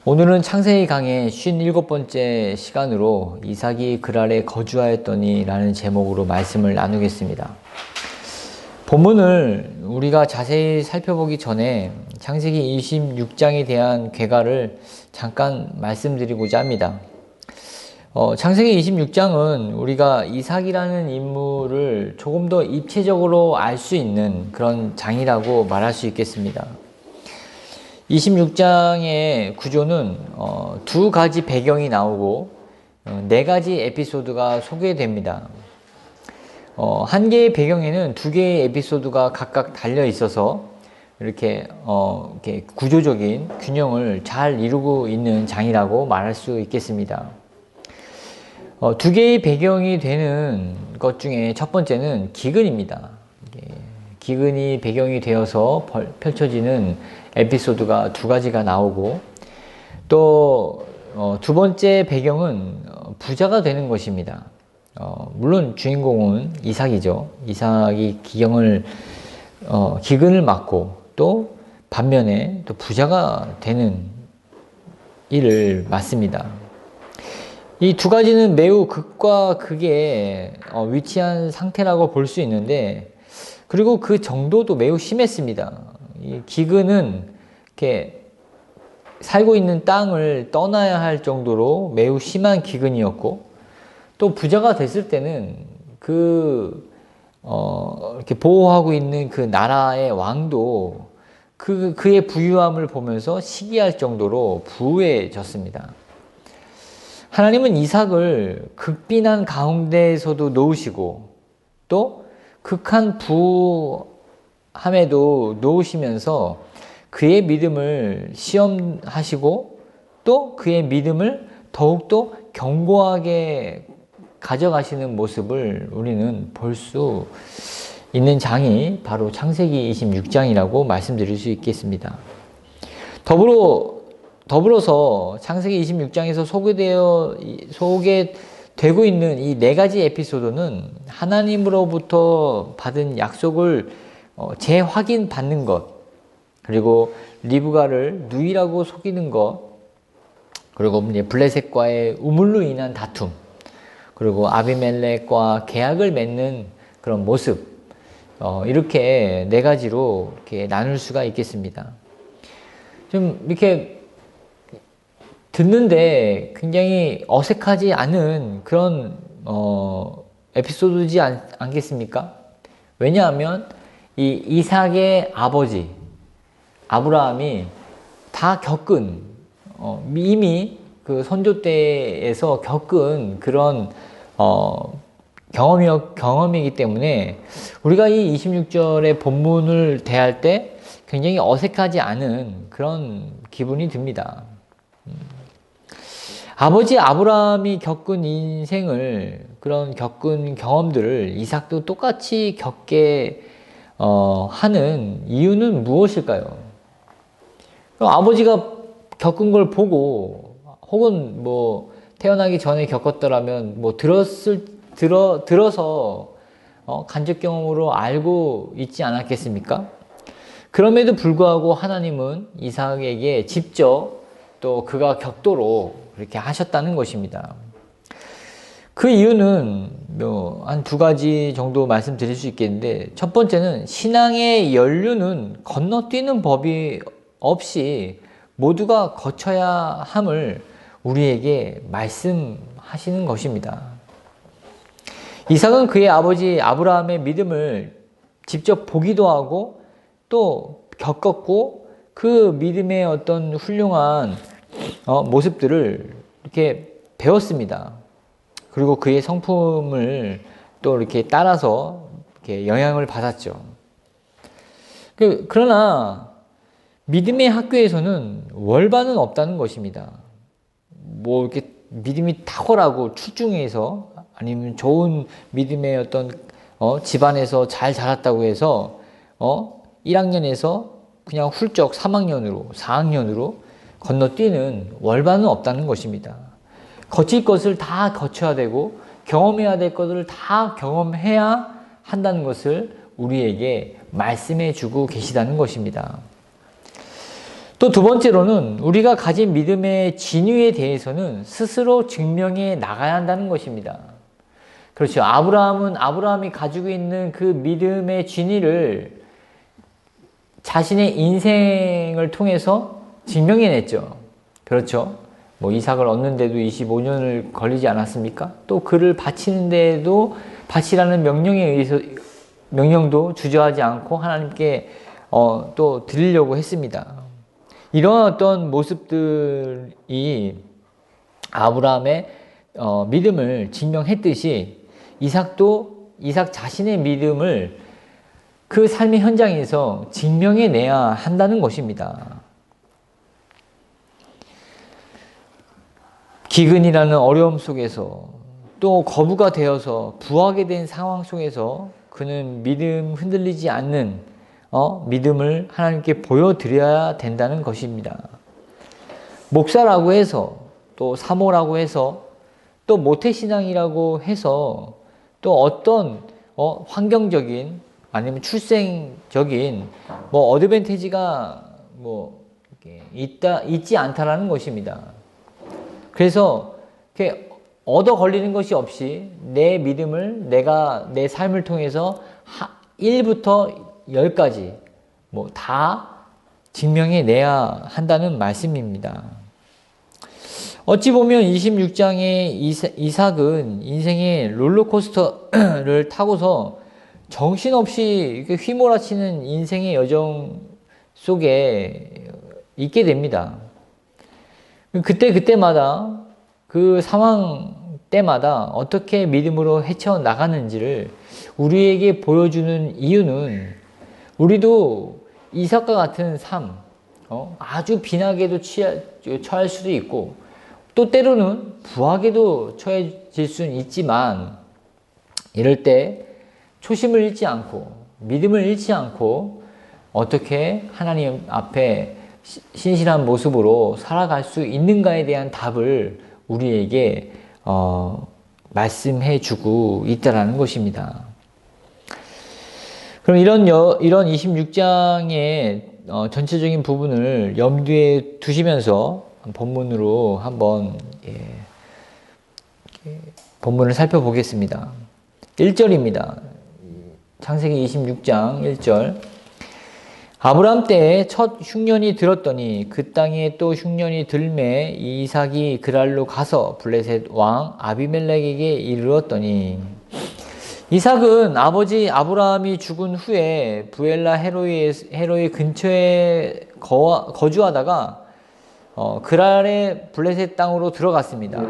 오늘은 창세기 강의 57번째 시간으로 이삭이 그랄에 거주하였더니 라는 제목으로 말씀을 나누겠습니다. 본문을 우리가 자세히 살펴보기 전에 창세기 26장에 대한 괴가를 잠깐 말씀드리고자 합니다. 창세기 26장은 우리가 이삭이라는 인물을 조금 더 입체적으로 알 수 있는 그런 장이라고 말할 수 있겠습니다. 26장의 구조는 두 가지 배경이 나오고 네 가지 에피소드가 소개됩니다. 한 개의 배경에는 두 개의 에피소드가 각각 달려 있어서 이렇게 구조적인 균형을 잘 이루고 있는 장이라고 말할 수 있겠습니다. 두 개의 배경이 되는 것 중에 첫 번째는 기근입니다. 기근이 배경이 되어서 펼쳐지는 에피소드가 두 가지가 나오고, 또 두 번째 배경은 부자가 되는 것입니다. 물론 주인공은 이삭이죠. 이삭이 기근을 맞고 또 반면에 또 부자가 되는 일을 맞습니다. 이 두 가지는 매우 극과 극에 위치한 상태라고 볼 수 있는데, 그리고 그 정도도 매우 심했습니다. 이 기근은 이렇게 살고 있는 땅을 떠나야 할 정도로 매우 심한 기근이었고, 또 부자가 됐을 때는 이렇게 보호하고 있는 그 나라의 왕도 그의 부유함을 보면서 시기할 정도로 부유해졌습니다. 하나님은 이삭을 극빈한 가운데에서도 놓으시고 또 극한 부함에도 놓으시면서 그의 믿음을 시험하시고 또 그의 믿음을 더욱더 견고하게 가져가시는 모습을 우리는 볼 수 있는 장이 바로 창세기 26장이라고 말씀드릴 수 있겠습니다. 더불어서 창세기 26장에서 소개되고 있는 이 네 가지 에피소드는 하나님으로부터 받은 약속을 재확인 받는 것, 그리고 리브가를 누이라고 속이는 것, 그리고 블레셋과의 우물로 인한 다툼, 그리고 아비멜렉과 계약을 맺는 그런 모습, 이렇게 네 가지로 이렇게 나눌 수가 있겠습니다. 좀 이렇게 듣는데 굉장히 어색하지 않은 그런 에피소드지 않겠습니까? 왜냐하면 이 이삭의 아버지 아브라함이 다 겪은 이미 그 선조 때에서 겪은 그런 경험이기 때문에 우리가 이 26절의 본문을 대할 때 굉장히 어색하지 않은 그런 기분이 듭니다. 아버지 아브라함이 겪은 인생을, 그런 겪은 경험들을 이삭도 똑같이 겪게 하는 이유는 무엇일까요? 아버지가 겪은 걸 보고, 혹은 태어나기 전에 겪었더라면 들어서 간접 경험으로 알고 있지 않았겠습니까? 그럼에도 불구하고 하나님은 이삭에게 직접 또 그가 겪도록 그렇게 하셨다는 것입니다. 그 이유는 한 두 가지 정도 말씀드릴 수 있겠는데, 첫 번째는 신앙의 연륜은 건너뛰는 법이 없이 모두가 거쳐야 함을 우리에게 말씀하시는 것입니다. 이삭은 그의 아버지 아브라함의 믿음을 직접 보기도 하고 또 겪었고, 그 믿음의 어떤 훌륭한 모습들을 이렇게 배웠습니다. 그리고 그의 성품을 또 이렇게 따라서 이렇게 영향을 받았죠. 그러나 믿음의 학교에서는 월반은 없다는 것입니다. 이렇게 믿음이 탁월하고 출중해서, 아니면 좋은 믿음의 어떤 집안에서 잘 자랐다고 해서 1학년에서 그냥 훌쩍 3학년으로 4학년으로 건너뛰는 월반은 없다는 것입니다. 거칠 것을 다 거쳐야 되고 경험해야 될 것을 다 경험해야 한다는 것을 우리에게 말씀해 주고 계시다는 것입니다. 또 두 번째로는 우리가 가진 믿음의 진위에 대해서는 스스로 증명해 나가야 한다는 것입니다. 그렇죠. 아브라함이 가지고 있는 그 믿음의 진위를 자신의 인생을 통해서 증명해냈죠. 그렇죠. 뭐 이삭을 얻는데도 25년을 걸리지 않았습니까? 또 그를 바치는데도 바치라는 명령에 의해서 명령도 주저하지 않고 하나님께 또 드리려고 했습니다. 이러한 어떤 모습들이 아브라함의 믿음을 증명했듯이 이삭 자신의 믿음을 그 삶의 현장에서 증명해내야 한다는 것입니다. 기근이라는 어려움 속에서 또 거부가 되어서 부하게 된 상황 속에서 그는 믿음 흔들리지 않는 믿음을 하나님께 보여드려야 된다는 것입니다. 목사라고 해서 또 사모라고 해서 또 모태신앙이라고 해서 또 어떤 환경적인 아니면 출생적인 뭐 어드밴티지가 뭐 있지 않다라는 것입니다. 그래서 이렇게 얻어 걸리는 것이 없이 내 믿음을 내가 내 삶을 통해서 1부터 10까지 뭐 다 증명해 내야 한다는 말씀입니다. 어찌 보면 26장의 이삭은 인생의 롤러코스터를 타고서 정신없이 휘몰아치는 인생의 여정 속에 있게 됩니다. 그때마다 그 상황 때마다 어떻게 믿음으로 헤쳐나가는지를 우리에게 보여주는 이유는 우리도 이삭과 같은 삶, 아주 빈하게도 처할 수도 있고 또 때로는 부하게도 처해질 수는 있지만 이럴 때 초심을 잃지 않고 믿음을 잃지 않고 어떻게 하나님 앞에 신실한 모습으로 살아갈 수 있는가에 대한 답을 우리에게 말씀해 주고 있다라는 것입니다. 그럼 이런 26장의 전체적인 부분을 염두에 두시면서 본문으로 한번 본문을 살펴보겠습니다. 1절입니다. 창세기 26장 1절. 아브람 때에 첫 흉년이 들었더니 그 땅에 또 흉년이 들매 이삭이 그랄로 가서 블레셋 왕 아비멜렉에게 이르렀더니 이삭은 아버지 아브라함이 죽은 후에 부엘라 헤로이 근처에 거주하다가 그랄의 블레셋 땅으로 들어갔습니다.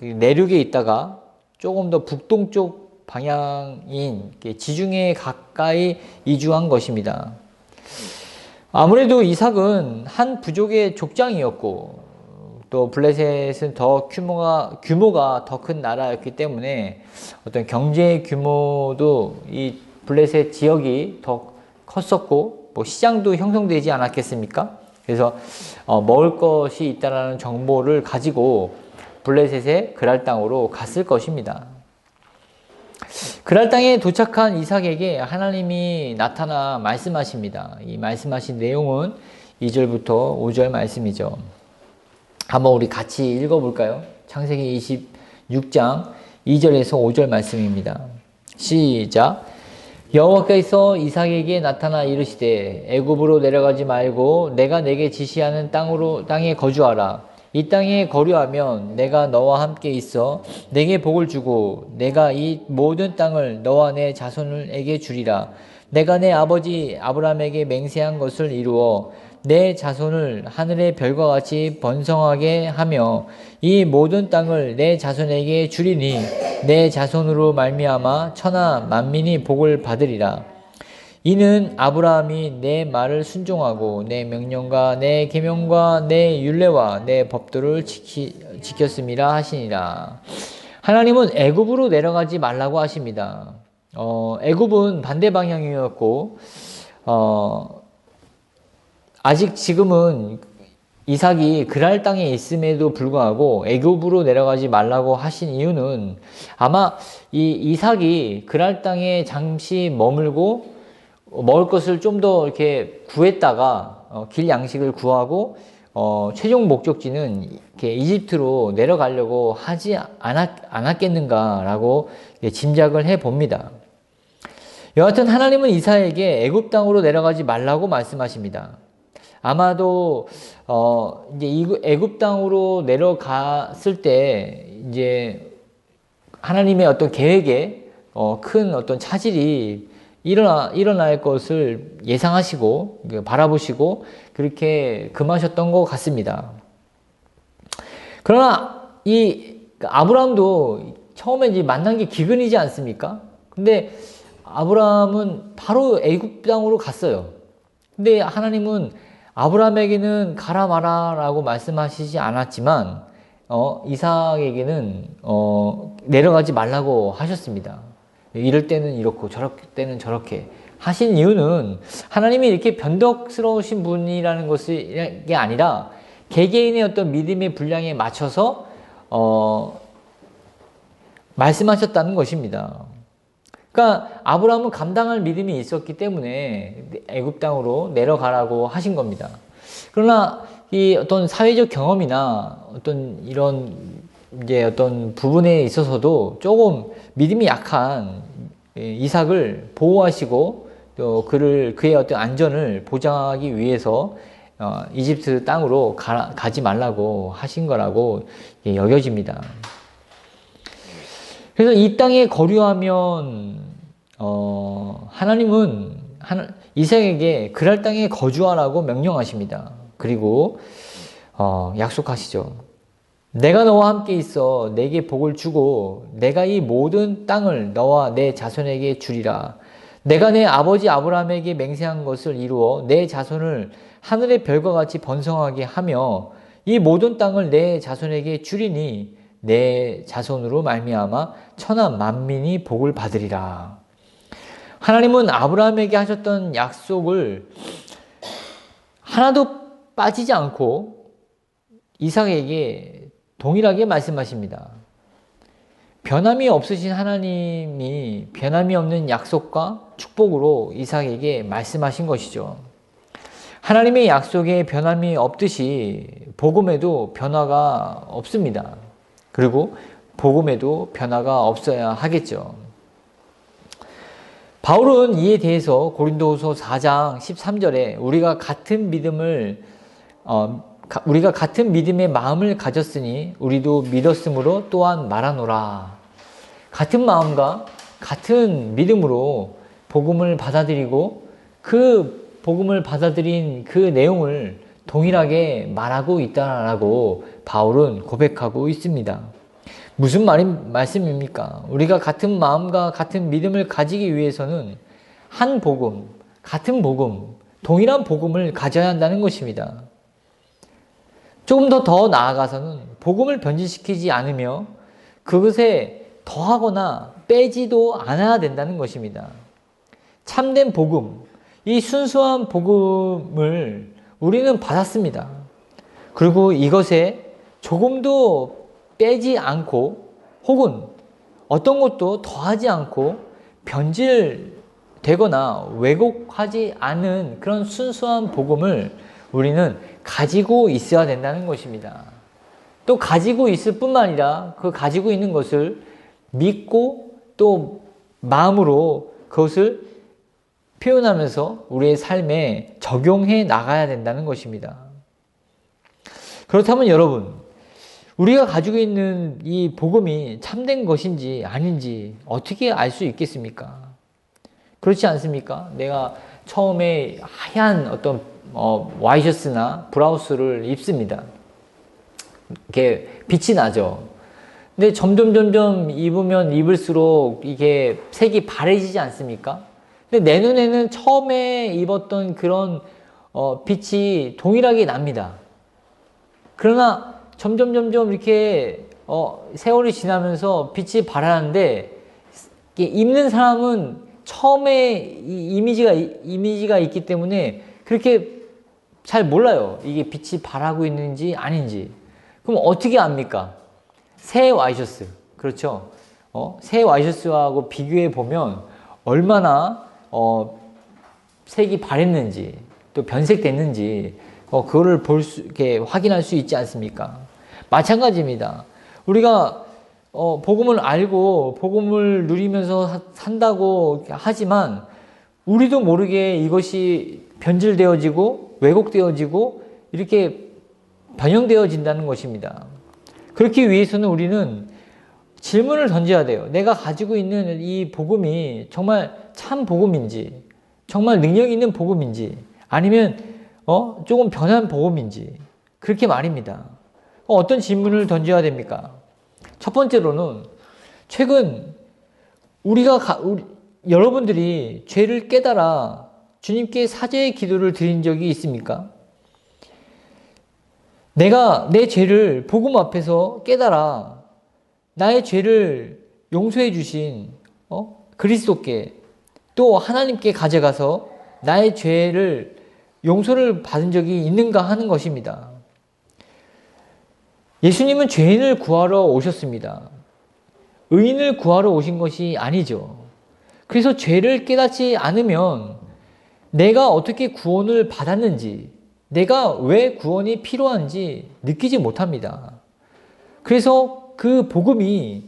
내륙에 있다가 조금 더 북동쪽 방향인 지중해 가까이 이주한 것입니다. 아무래도 이삭은 한 부족의 족장이었고 또 블레셋은 더 규모가 더 큰 나라였기 때문에 어떤 경제 규모도 이 블레셋 지역이 더 컸었고 뭐 시장도 형성되지 않았겠습니까? 그래서 먹을 것이 있다라는 정보를 가지고 블레셋의 그랄 땅으로 갔을 것입니다. 그랄 땅에 도착한 이삭에게 하나님이 나타나 말씀하십니다. 이 말씀하신 내용은 2절부터 5절 말씀이죠. 한번 우리 같이 읽어볼까요? 창세기 26장 2절에서 5절 말씀입니다. 시작. 여호와께서 이삭에게 나타나 이르시되 애굽으로 내려가지 말고 내가 내게 지시하는 땅에 거주하라. 이 땅에 거류하면 내가 너와 함께 있어 내게 복을 주고 내가 이 모든 땅을 너와 내 자손에게 주리라. 내가 내 아버지 아브라함에게 맹세한 것을 이루어 내 자손을 하늘의 별과 같이 번성하게 하며 이 모든 땅을 내 자손에게 주리니 내 자손으로 말미암아 천하 만민이 복을 받으리라. 이는 아브라함이 내 말을 순종하고 내 명령과 내 계명과 내 율례와 내 법도를 지켰음이라 하시니라. 하나님은 애굽으로 내려가지 말라고 하십니다. 애굽은 반대 방향이었고 아직 지금은 이삭이 그랄 땅에 있음에도 불구하고 애굽으로 내려가지 말라고 하신 이유는 아마 이 이삭이 그랄 땅에 잠시 머물고 먹을 것을 좀 더 이렇게 구했다가 길 양식을 구하고 최종 목적지는 이렇게 이집트로 내려가려고 하지 않았겠는가라고 짐작을 해 봅니다. 여하튼 하나님은 이삭에게 애굽 땅으로 내려가지 말라고 말씀하십니다. 아마도 이제 애굽 땅으로 내려갔을 때 이제 하나님의 어떤 계획에 큰 어떤 차질이 일어날 것을 예상하시고 바라보시고 그렇게 금하셨던 것 같습니다. 그러나 이 아브라함도 처음에 이제 만난 게 기근이지 않습니까? 근데 아브라함은 바로 애굽 땅으로 갔어요. 근데 하나님은 아브라함에게는 가라 마라라고 말씀하시지 않았지만 이삭에게는 내려가지 말라고 하셨습니다. 이럴 때는 이렇고 저럴 때는 저렇게 하신 이유는 하나님이 이렇게 변덕스러우신 분이라는 것이 아니라 개개인의 어떤 믿음의 분량에 맞춰서 말씀하셨다는 것입니다. 그러니까 아브라함은 감당할 믿음이 있었기 때문에 애굽 땅으로 내려가라고 하신 겁니다. 그러나 이 어떤 사회적 경험이나 어떤 이런 이제 어떤 부분에 있어서도 조금 믿음이 약한 이삭을 보호하시고 또 그의 어떤 안전을 보장하기 위해서 이집트 땅으로 가지 말라고 하신 거라고 여겨집니다. 그래서 이 땅에 거류하면 하나님은 이삭에게 그랄 땅에 거주하라고 명령하십니다. 그리고 약속하시죠. 내가 너와 함께 있어 내게 복을 주고 내가 이 모든 땅을 너와 내 자손에게 주리라. 내가 내 아버지 아브라함에게 맹세한 것을 이루어 내 자손을 하늘의 별과 같이 번성하게 하며 이 모든 땅을 내 자손에게 주리니 내 자손으로 말미암아 천하 만민이 복을 받으리라. 하나님은 아브라함에게 하셨던 약속을 하나도 빠지지 않고 이삭에게 동일하게 말씀하십니다. 변함이 없으신 하나님이 변함이 없는 약속과 축복으로 이삭에게 말씀하신 것이죠. 하나님의 약속에 변함이 없듯이 복음에도 변화가 없습니다. 그리고 복음에도 변화가 없어야 하겠죠. 바울은 이에 대해서 고린도후서 4장 13절에 우리가 같은 믿음의 마음을 가졌으니 우리도 믿었으므로 또한 말하노라. 같은 마음과 같은 믿음으로 복음을 받아들이고 그 복음을 받아들인 그 내용을 동일하게 말하고 있다라고 바울은 고백하고 있습니다. 무슨 말씀입니까? 우리가 같은 마음과 같은 믿음을 가지기 위해서는 한 복음, 같은 복음, 동일한 복음을 가져야 한다는 것입니다. 조금 더 나아가서는 복음을 변질시키지 않으며 그것에 더하거나 빼지도 않아야 된다는 것입니다. 참된 복음, 이 순수한 복음을 우리는 받았습니다. 그리고 이것에 조금도 빼지 않고 혹은 어떤 것도 더하지 않고 변질되거나 왜곡하지 않은 그런 순수한 복음을 우리는 가지고 있어야 된다는 것입니다. 또 가지고 있을 뿐만 아니라 그 가지고 있는 것을 믿고 또 마음으로 그것을 표현하면서 우리의 삶에 적용해 나가야 된다는 것입니다. 그렇다면 여러분, 우리가 가지고 있는 이 복음이 참된 것인지 아닌지 어떻게 알 수 있겠습니까? 그렇지 않습니까? 내가 처음에 하얀 어떤 와이셔츠나 브라우스를 입습니다. 이렇게 빛이 나죠. 근데 점점 입으면 입을수록 이게 색이 바래지지 않습니까? 근데 내 눈에는 처음에 입었던 그런 빛이 동일하게 납니다. 그러나 점점 이렇게 세월이 지나면서 빛이 바라는데 입는 사람은 처음에 이 이미지가 있기 때문에 그렇게 잘 몰라요. 이게 빛이 바라고 있는지 아닌지. 그럼 어떻게 압니까? 새 와이셔츠, 그렇죠? 새 와이셔츠하고 비교해 보면 얼마나 색이 바랬는지 또 변색됐는지 그거를 이렇게 확인할 수 있지 않습니까? 마찬가지입니다. 우리가 복음을 알고 복음을 누리면서 산다고 하지만 우리도 모르게 이것이 변질되어지고 왜곡되어지고 이렇게 변형되어진다는 것입니다. 그렇기 위해서는 우리는 질문을 던져야 돼요. 내가 가지고 있는 이 복음이 정말 참 복음인지, 정말 능력 있는 복음인지, 아니면 조금 변한 복음인지, 그렇게 말입니다. 어떤 질문을 던져야 됩니까? 첫 번째로는 최근 여러분들이 죄를 깨달아 주님께 사죄의 기도를 드린 적이 있습니까? 내가 내 죄를 복음 앞에서 깨달아 나의 죄를 용서해 주신 그리스도께 또 하나님께 가져가서 나의 죄를 용서를 받은 적이 있는가 하는 것입니다. 예수님은 죄인을 구하러 오셨습니다. 의인을 구하러 오신 것이 아니죠. 그래서 죄를 깨닫지 않으면 내가 어떻게 구원을 받았는지, 내가 왜 구원이 필요한지 느끼지 못합니다. 그래서 그 복음이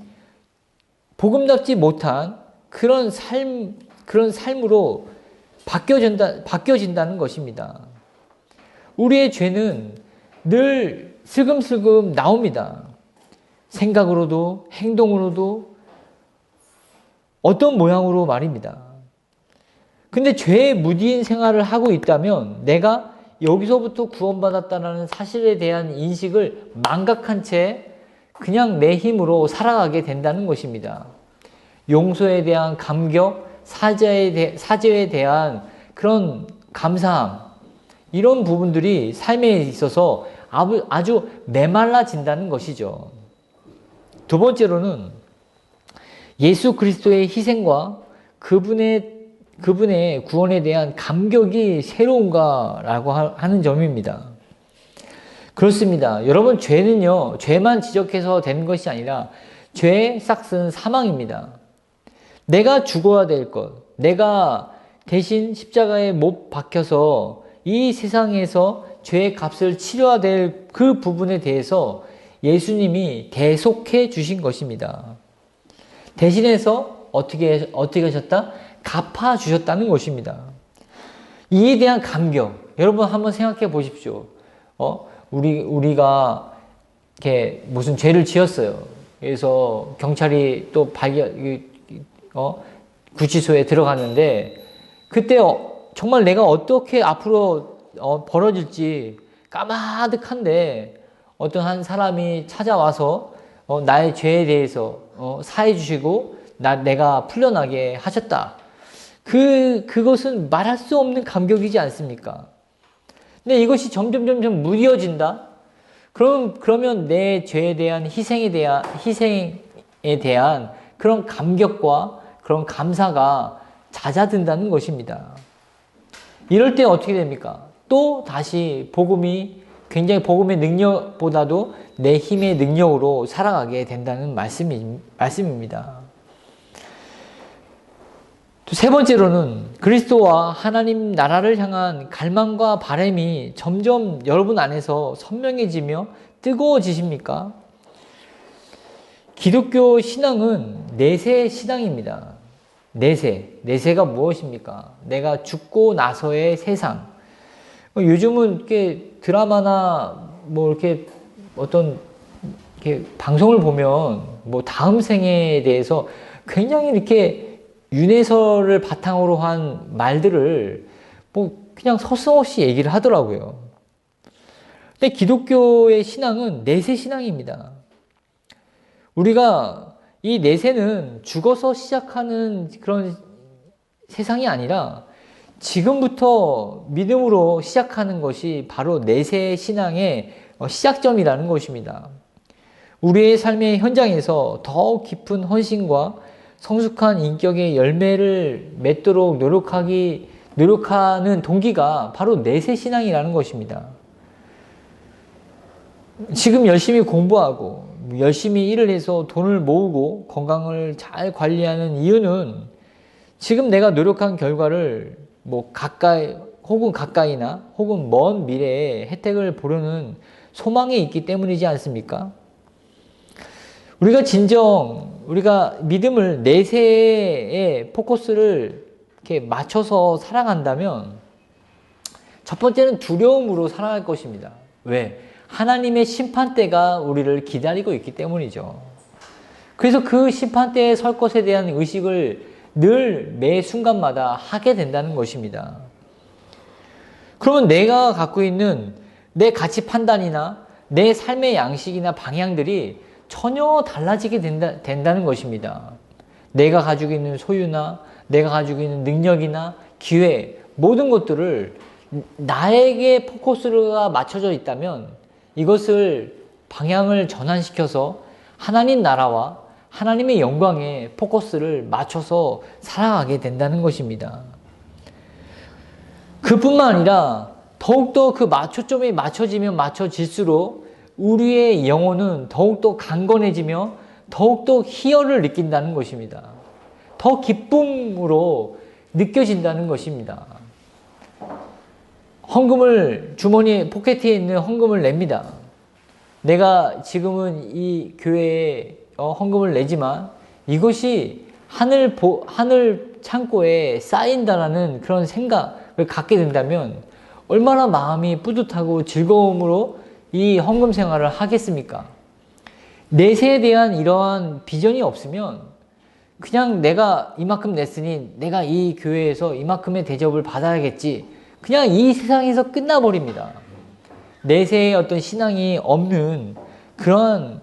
복음답지 못한 그런 삶으로 바뀌어진다는 것입니다. 우리의 죄는 늘 슬금슬금 나옵니다. 생각으로도 행동으로도 어떤 모양으로 말입니다. 근데 죄에 무디인 생활을 하고 있다면 내가 여기서부터 구원받았다는 사실에 대한 인식을 망각한 채 그냥 내 힘으로 살아가게 된다는 것입니다. 용서에 대한 감격, 사죄에 대한 그런 감사함, 이런 부분들이 삶에 있어서 아주 메말라진다는 것이죠. 두 번째로는 예수 그리스도의 희생과 그분의 구원에 대한 감격이 새로운가라고 하는 점입니다. 그렇습니다. 여러분, 죄만 지적해서 되는 것이 아니라 죄의 싹은 사망입니다. 내가 죽어야 될 것, 내가 대신 십자가에 못 박혀서 이 세상에서 죄의 값을 치러야 될 그 부분에 대해서 예수님이 대속해 주신 것입니다. 대신해서 어떻게 하셨다? 갚아 주셨다는 것입니다. 이에 대한 감격, 여러분 한번 생각해 보십시오. 우리가 이렇게 무슨 죄를 지었어요. 그래서 경찰이 또 구치소에 들어갔는데 그때 정말 내가 어떻게 앞으로 벌어질지 까마득한데 어떤 한 사람이 찾아와서 나의 죄에 대해서 사해 주시고 내가 풀려나게 하셨다. 그것은 말할 수 없는 감격이지 않습니까? 근데 이것이 점점 무뎌진다? 그러면 내 죄에 대한 희생에 대한 그런 감격과 그런 감사가 잦아든다는 것입니다. 이럴 때 어떻게 됩니까? 또 다시 굉장히 복음의 능력보다도 내 힘의 능력으로 살아가게 된다는 말씀입니다. 또 세 번째로는 그리스도와 하나님 나라를 향한 갈망과 바람이 점점 여러분 안에서 선명해지며 뜨거워지십니까? 기독교 신앙은 내세 신앙입니다. 내세가 무엇입니까? 내가 죽고 나서의 세상. 요즘은 이렇게 드라마나 이렇게 방송을 보면 다음 생에 대해서 굉장히 이렇게 윤회설을 바탕으로 한 말들을 그냥 서슴없이 얘기를 하더라고요. 근데 기독교의 신앙은 내세 신앙입니다. 우리가 이 내세는 죽어서 시작하는 그런 세상이 아니라 지금부터 믿음으로 시작하는 것이 바로 내세 신앙의 시작점이라는 것입니다. 우리의 삶의 현장에서 더 깊은 헌신과 성숙한 인격의 열매를 맺도록 노력하는 동기가 바로 내세 신앙이라는 것입니다. 지금 열심히 공부하고 열심히 일을 해서 돈을 모으고 건강을 잘 관리하는 이유는 지금 내가 노력한 결과를 뭐 가까이나 혹은 먼 미래에 혜택을 보려는 소망이 있기 때문이지 않습니까? 우리가 믿음을 내세에 포커스를 이렇게 맞춰서 살아간다면 첫 번째는 두려움으로 살아갈 것입니다. 왜? 하나님의 심판대가 우리를 기다리고 있기 때문이죠. 그래서 그 심판대에 설 것에 대한 의식을 늘 매 순간마다 하게 된다는 것입니다. 그러면 내가 갖고 있는 내 가치 판단이나 내 삶의 양식이나 방향들이 전혀 달라지게 된다는 것입니다. 내가 가지고 있는 소유나 내가 가지고 있는 능력이나 기회, 모든 것들을 나에게 포커스가 맞춰져 있다면 이것을 방향을 전환시켜서 하나님 나라와 하나님의 영광에 포커스를 맞춰서 살아가게 된다는 것입니다. 그뿐만 아니라 더욱더 그 초점이 맞춰지면 맞춰질수록 우리의 영혼은 더욱더 강건해지며 더욱더 희열을 느낀다는 것입니다. 더 기쁨으로 느껴진다는 것입니다. 헌금을 주머니 포켓에 있는 헌금을 냅니다. 내가 지금은 이 교회에 헌금을 내지만 이것이 하늘 창고에 쌓인다라는 그런 생각을 갖게 된다면 얼마나 마음이 뿌듯하고 즐거움으로 이 헌금 생활을 하겠습니까? 내세에 대한 이러한 비전이 없으면 그냥 내가 이만큼 냈으니 내가 이 교회에서 이만큼의 대접을 받아야겠지, 그냥 이 세상에서 끝나버립니다. 내세의 어떤 신앙이 없는 그런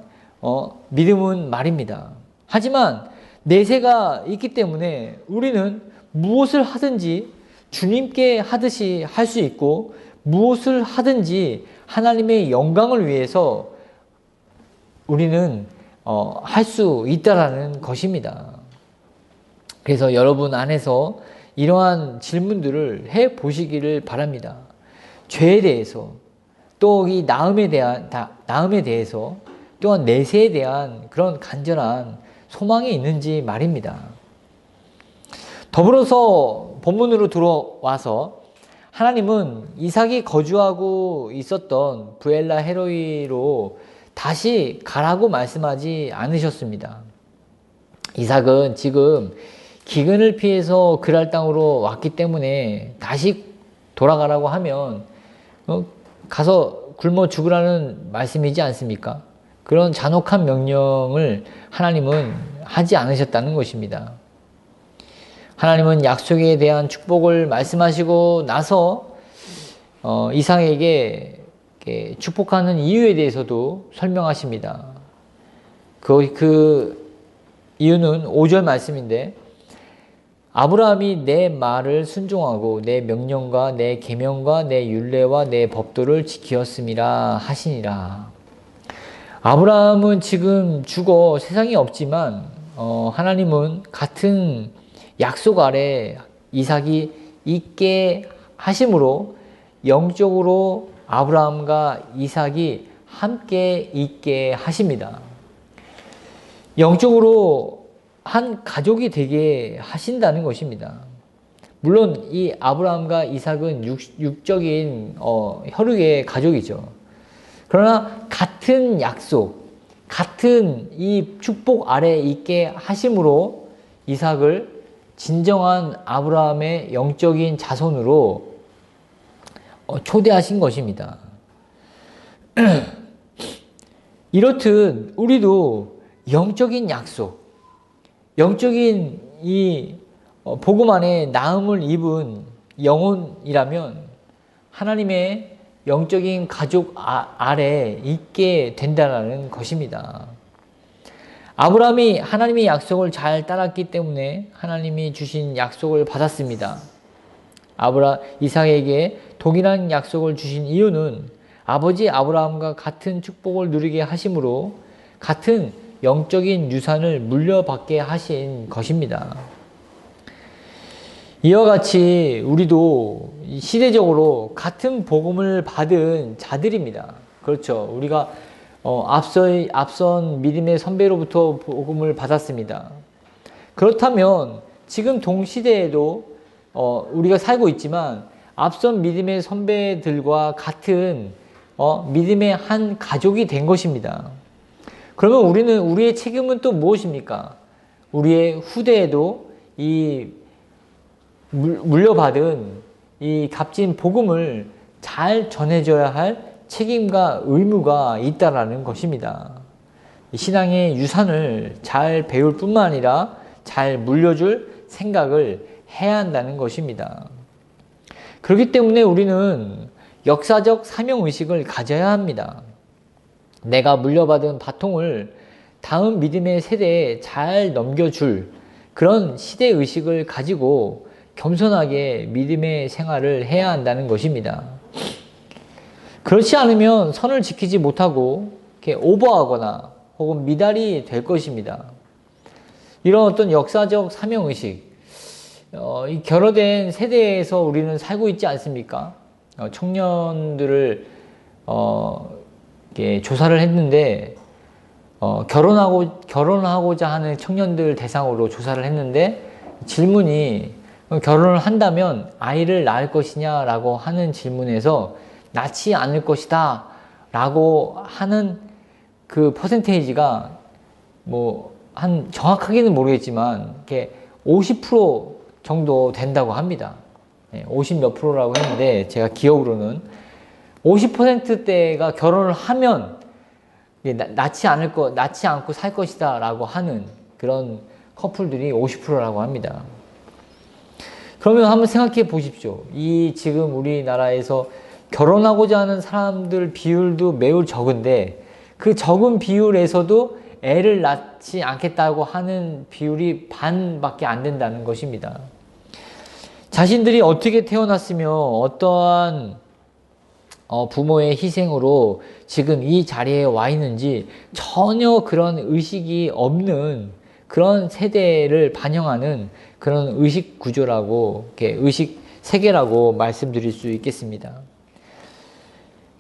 믿음은 말입니다. 하지만 내세가 있기 때문에 우리는 무엇을 하든지 주님께 하듯이 할 수 있고 무엇을 하든지 하나님의 영광을 위해서 우리는 할 수 있다라는 것입니다. 그래서 여러분 안에서 이러한 질문들을 해 보시기를 바랍니다. 죄에 대해서, 또 이 나음에 대해서, 또한 내세에 대한 그런 간절한 소망이 있는지 말입니다. 더불어서 본문으로 들어와서 하나님은 이삭이 거주하고 있었던 부엘라 헤로이로 다시 가라고 말씀하지 않으셨습니다. 이삭은 지금 기근을 피해서 그랄 땅으로 왔기 때문에 다시 돌아가라고 하면 가서 굶어 죽으라는 말씀이지 않습니까? 그런 잔혹한 명령을 하나님은 하지 않으셨다는 것입니다. 하나님은 약속에 대한 축복을 말씀하시고 나서 이삭에게 축복하는 이유에 대해서도 설명하십니다. 그 이유는 5절 말씀인데, 아브라함이 내 말을 순종하고 내 명령과 내 계명과 내 율례와 내 법도를 지키었음이라 하시니라. 아브라함은 지금 죽어 세상이 없지만 하나님은 같은 약속 아래 이삭이 있게 하심으로 영적으로 아브라함과 이삭이 함께 있게 하십니다. 영적으로 한 가족이 되게 하신다는 것입니다. 물론 이 아브라함과 이삭은 육적인 혈육의 가족이죠. 그러나 같은 약속, 같은 이 축복 아래 있게 하심으로 이삭을 진정한 아브라함의 영적인 자손으로 초대하신 것입니다. 이렇듯 우리도 영적인 약속, 영적인 이 복음 안에 나음을 입은 영혼이라면 하나님의 영적인 가족 아래 있게 된다는 것입니다. 아브라함이 하나님의 약속을 잘 따랐기 때문에 하나님이 주신 약속을 받았습니다. 이삭에게 동일한 약속을 주신 이유는 아버지 아브라함과 같은 축복을 누리게 하심으로 같은 영적인 유산을 물려받게 하신 것입니다. 이와 같이 우리도 시대적으로 같은 복음을 받은 자들입니다. 그렇죠. 우리가 앞선 믿음의 선배로부터 복음을 받았습니다. 그렇다면 지금 동시대에도 우리가 살고 있지만 앞선 믿음의 선배들과 같은 믿음의 한 가족이 된 것입니다. 그러면 우리의 책임은 또 무엇입니까? 우리의 후대에도 이 물려받은 이 값진 복음을 잘 전해줘야 할 책임과 의무가 있다라는 것입니다. 신앙의 유산을 잘 배울 뿐만 아니라 잘 물려줄 생각을 해야 한다는 것입니다. 그렇기 때문에 우리는 역사적 사명의식을 가져야 합니다. 내가 물려받은 바통을 다음 믿음의 세대에 잘 넘겨줄 그런 시대의식을 가지고 겸손하게 믿음의 생활을 해야 한다는 것입니다. 그렇지 않으면 선을 지키지 못하고 이렇게 오버하거나 혹은 미달이 될 것입니다. 이런 어떤 역사적 사명의식, 이 결여된 세대에서 우리는 살고 있지 않습니까? 청년들을 이렇게 조사를 했는데 결혼하고자 하는 청년들 대상으로 조사를 했는데 질문이 결혼을 한다면 아이를 낳을 것이냐라고 하는 질문에서 낳지 않을 것이다 라고 하는 그 퍼센테이지가 정확하게는 모르겠지만 이렇게 50% 정도 된다고 합니다. 50 몇 프로라고 했는데 제가 기억으로는 50%대가 결혼을 하면 낳지 않고 살 것이다 라고 하는 그런 커플들이 50%라고 합니다. 그러면 한번 생각해 보십시오. 이 지금 우리나라에서 결혼하고자 하는 사람들 비율도 매우 적은데 그 적은 비율에서도 애를 낳지 않겠다고 하는 비율이 반밖에 안 된다는 것입니다. 자신들이 어떻게 태어났으며 어떠한 부모의 희생으로 지금 이 자리에 와 있는지 전혀 그런 의식이 없는 그런 세대를 반영하는 그런 의식 구조라고, 이렇게 의식 세계라고 말씀드릴 수 있겠습니다.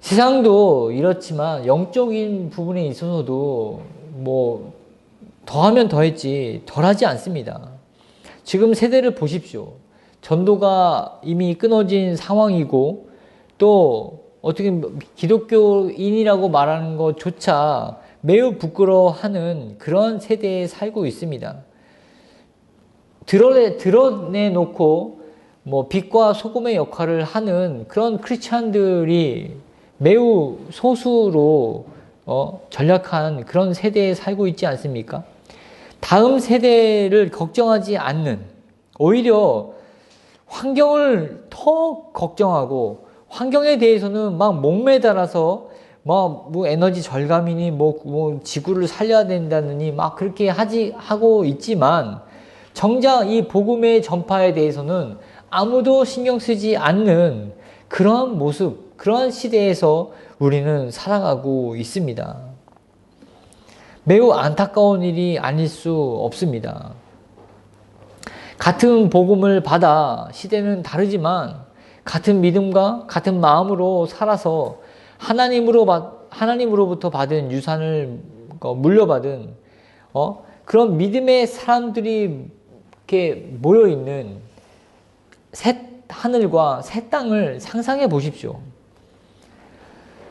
세상도 이렇지만 영적인 부분에 있어서도 더하면 더했지 덜하지 않습니다. 지금 세대를 보십시오. 전도가 이미 끊어진 상황이고 또 어떻게 기독교인이라고 말하는 것조차 매우 부끄러워하는 그런 세대에 살고 있습니다. 드러내놓고 빛과 소금의 역할을 하는 그런 크리스찬들이 매우 소수로 전락한 그런 세대에 살고 있지 않습니까? 다음 세대를 걱정하지 않는, 오히려 환경을 더 걱정하고 환경에 대해서는 막 목매달아서 에너지 절감이니 지구를 살려야 된다느니 막 그렇게 하고 있지만 정작 이 복음의 전파에 대해서는 아무도 신경 쓰지 않는 그러한 모습, 그러한 시대에서 우리는 살아가고 있습니다. 매우 안타까운 일이 아닐 수 없습니다. 같은 복음을 받아 시대는 다르지만 같은 믿음과 같은 마음으로 살아서 하나님으로부터 받은 유산을 물려받은 그런 믿음의 사람들이 이렇게 모여있는 새 하늘과 새 땅을 상상해 보십시오.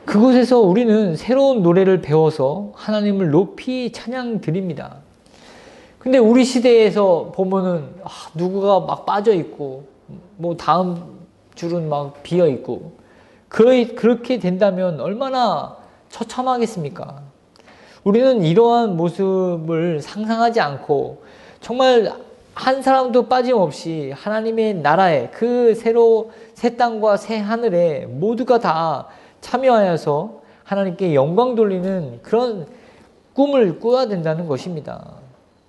그곳에서 우리는 새로운 노래를 배워서 하나님을 높이 찬양 드립니다. 근데 우리 시대에서 보면은 누구가 막 빠져 있고 다음 줄은 막 비어 있고 그렇게 된다면 얼마나 처참하겠습니까? 우리는 이러한 모습을 상상하지 않고 정말 한 사람도 빠짐없이 하나님의 나라에 그 새 땅과 새 하늘에 모두가 다 참여하여서 하나님께 영광 돌리는 그런 꿈을 꾸어야 된다는 것입니다.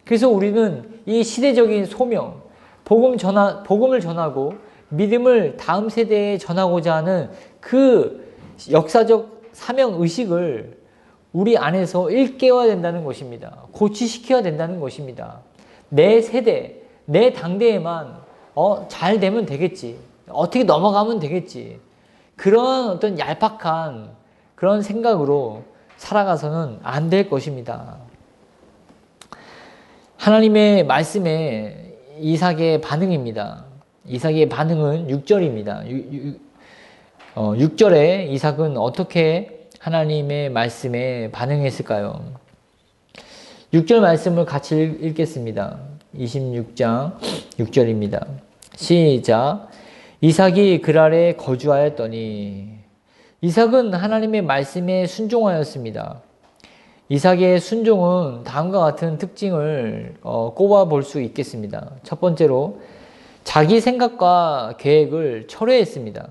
그래서 우리는 이 시대적인 소명, 복음을 전하고 믿음을 다음 세대에 전하고자 하는 그 역사적 사명의식을 우리 안에서 일깨워야 된다는 것입니다. 고취시켜야 된다는 것입니다. 내 세대, 내 당대에만 잘 되면 되겠지. 어떻게 넘어가면 되겠지. 그런 어떤 얄팍한 그런 생각으로 살아가서는 안 될 것입니다. 하나님의 말씀에 이삭의 반응입니다. 이삭의 반응은 6절입니다. 6절에 이삭은 어떻게 하나님의 말씀에 반응했을까요? 6절 말씀을 같이 읽겠습니다. 26장 6절입니다. 시작. 이삭이 그랄에 거주하였더니. 이삭은 하나님의 말씀에 순종하였습니다. 이삭의 순종은 다음과 같은 특징을 꼽아 볼 수 있겠습니다. 첫 번째로 자기 생각과 계획을 철회했습니다.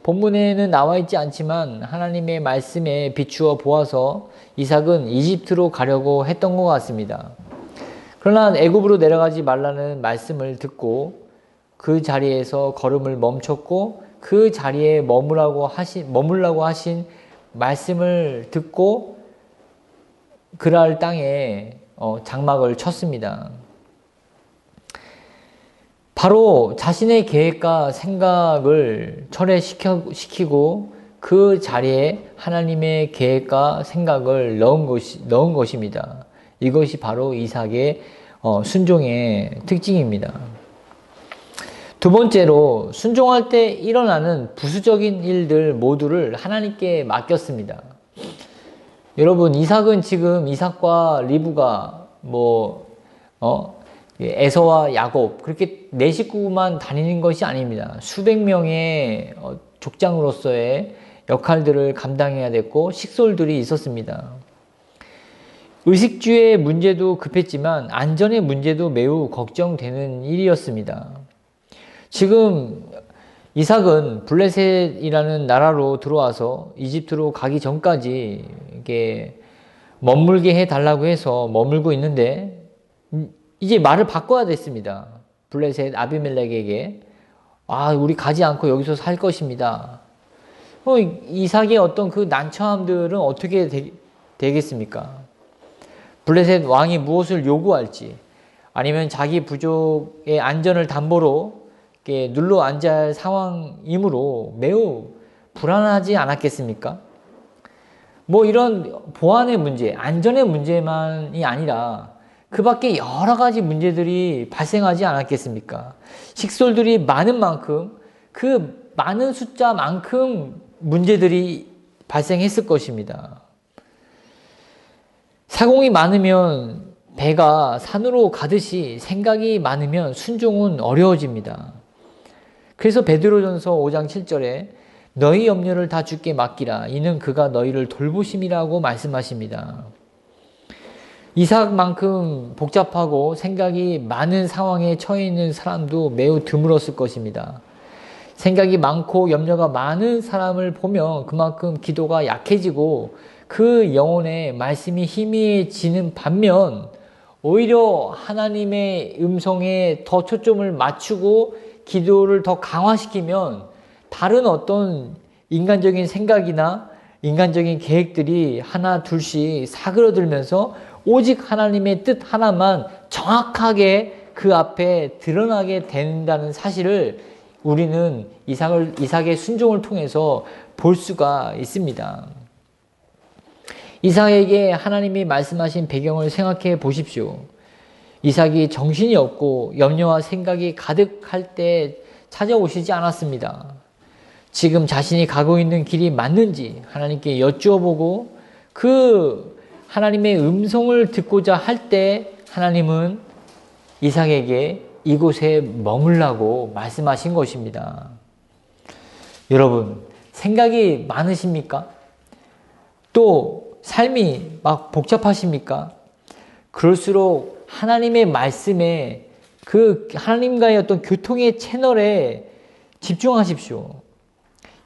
본문에는 나와 있지 않지만 하나님의 말씀에 비추어 보아서 이삭은 이집트로 가려고 했던 것 같습니다. 그러나 애굽으로 내려가지 말라는 말씀을 듣고 그 자리에서 걸음을 멈췄고 그 자리에 머물라고 하신 말씀을 듣고 그랄 땅에 장막을 쳤습니다. 바로 자신의 계획과 생각을 철회시키고 그 자리에 하나님의 계획과 생각을 넣은 것입니다. 이것이 바로 이삭의 순종의 특징입니다. 두 번째로 순종할 때 일어나는 부수적인 일들 모두를 하나님께 맡겼습니다. 여러분, 이삭은 지금 이삭과 리브가 에서와 야곱 그렇게 네 식구만 다니는 것이 아닙니다. 수백 명의 족장으로서의 역할들을 감당해야 됐고 식솔들이 있었습니다. 의식주의 문제도 급했지만 안전의 문제도 매우 걱정되는 일이었습니다. 지금 이삭은 블레셋이라는 나라로 들어와서 이집트로 가기 전까지 이렇게 머물게 해달라고 해서 머물고 있는데 이제 말을 바꿔야 됐습니다. 블레셋 아비멜렉에게 우리 가지 않고 여기서 살 것입니다. 이삭의 어떤 그 난처함들은 어떻게 되겠습니까? 블레셋 왕이 무엇을 요구할지 아니면 자기 부족의 안전을 담보로 눌러 앉아야 할 상황이므로 매우 불안하지 않았겠습니까? 이런 보안의 문제, 안전의 문제만이 아니라 그 밖에 여러 가지 문제들이 발생하지 않았겠습니까? 식솔들이 많은 만큼 그 많은 숫자만큼 문제들이 발생했을 것입니다. 사공이 많으면 배가 산으로 가듯이 생각이 많으면 순종은 어려워집니다. 그래서 베드로전서 5장 7절에 너희 염려를 다 주께 맡기라. 이는 그가 너희를 돌보심이라고 말씀하십니다. 이삭만큼 복잡하고 생각이 많은 상황에 처해 있는 사람도 매우 드물었을 것입니다. 생각이 많고 염려가 많은 사람을 보면 그만큼 기도가 약해지고 그 영혼의 말씀이 희미해지는 반면 오히려 하나님의 음성에 더 초점을 맞추고 기도를 더 강화시키면 다른 어떤 인간적인 생각이나 인간적인 계획들이 하나 둘씩 사그러들면서 오직 하나님의 뜻 하나만 정확하게 그 앞에 드러나게 된다는 사실을 우리는 이삭의 순종을 통해서 볼 수가 있습니다. 이삭에게 하나님이 말씀하신 배경을 생각해 보십시오. 이삭이 정신이 없고 염려와 생각이 가득할 때 찾아오시지 않았습니다. 지금 자신이 가고 있는 길이 맞는지 하나님께 여쭈어보고 그 하나님의 음성을 듣고자 할 때 하나님은 이삭에게 이곳에 머물라고 말씀하신 것입니다. 여러분, 생각이 많으십니까? 또 삶이 막 복잡하십니까? 그럴수록 하나님의 말씀에 그 하나님과의 어떤 교통의 채널에 집중하십시오.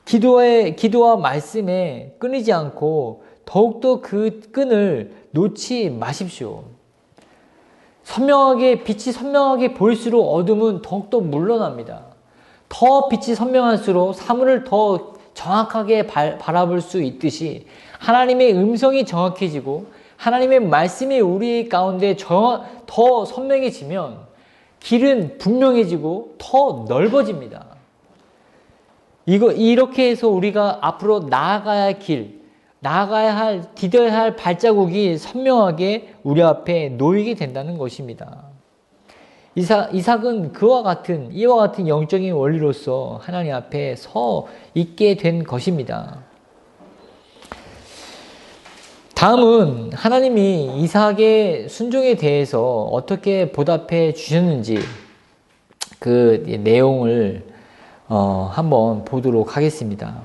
기도와 말씀에 끊이지 않고 더욱더 그 끈을 놓지 마십시오. 빛이 선명하게 보일수록 어둠은 더욱더 물러납니다. 더 빛이 선명할수록 사물을 더 정확하게 바라볼 수 있듯이 하나님의 음성이 정확해지고 하나님의 말씀이 우리 가운데 더 선명해지면 길은 분명해지고 더 넓어집니다. 이렇게 해서 우리가 앞으로 나아가야 할 길, 디뎌야 할 발자국이 선명하게 우리 앞에 놓이게 된다는 것입니다. 이삭은 이와 같은 영적인 원리로서 하나님 앞에 서 있게 된 것입니다. 다음은 하나님이 이삭의 순종에 대해서 어떻게 보답해 주셨는지 그 내용을 한번 보도록 하겠습니다.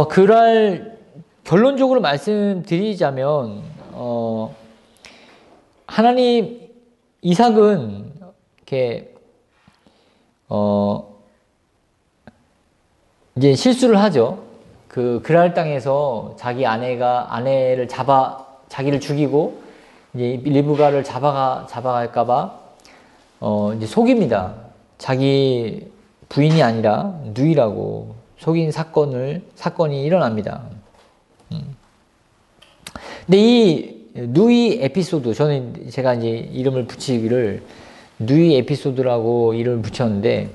그날 결론적으로 말씀드리자면 이삭은 이렇게 이제 실수를 하죠. 그랄 땅에서 아내를 자기를 죽이고 이제 리브가를 잡아갈까봐 이제 속입니다. 자기 부인이 아니라 누이라고 속인 사건이 일어납니다. 근데 이 누이 에피소드, 제가 이제 이름을 붙이기를 누이 에피소드라고 이름을 붙였는데,